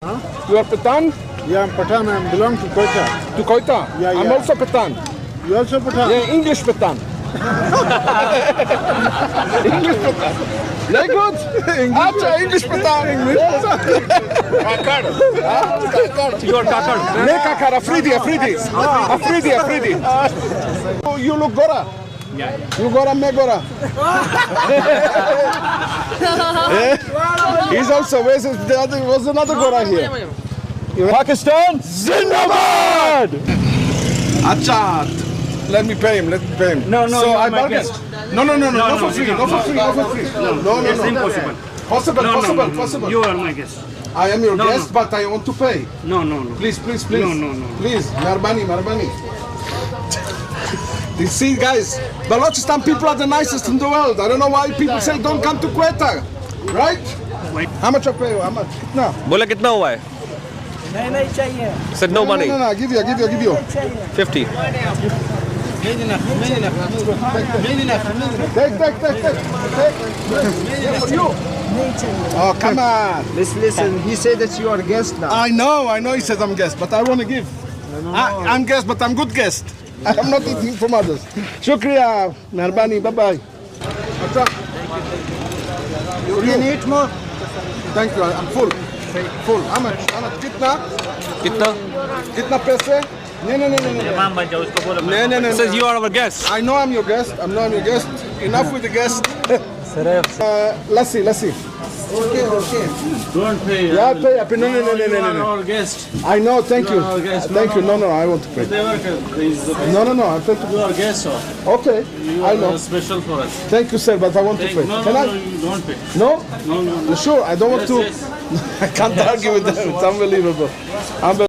You are Pathan? Yeah, I'm Pathan. I belong to Quetta. To Quetta? Yeah, I'm yeah. also Pathan. You also Pathan? Yeah, English Pathan. English Pathan. Very good. Acha, English Pathan. Kakad. You are Kakad. Ne Kakad, Afridi. You look Gora. Yeah. You Gora, me Gora. He's also, where's the other, was another Gora here? Pakistan, Zindabad! Acha, let me pay him. No, so you are I my bargain. guest. No, No, for free. no, No, for free. No. It's impossible. Possible. You are my guest. I am your No, guest, no. but I want to pay. No. Please. No. Please, Marbani. You see, guys, Balochistan people are the nicest in the world. I don't know why people say don't come to Quetta, right? Wait. How much I pay you? How much? No. बोला कितना हुआ है? नहीं चाहिए। Said no money. No. Give you. 50. Take. You. Oh, come on. Listen, he said that you are a guest now. I know. He says I'm guest, but I want to give. I'm guest, but I'm good guest. I'm not eating from others. Shukriya, Mehrbani, bye-bye. You can eat more. Thank you, I'm full. How much? कितना? Kitna paise? No. Says you are our guest. I know I'm your guest. Enough with the guest. Lassi. Okay. Don't pay. Yeah, pay. No. You are our guest. I know, thank you. our guest. Thank you. No, I want to pay. No, I pay. You are guest, sir. Okay, You I are know. special for us. Thank you, sir, but I want to pay. No, Can I? you don't pay. No? No. You sure? I don't want to. Yes. I can't argue with that. It's unbelievable.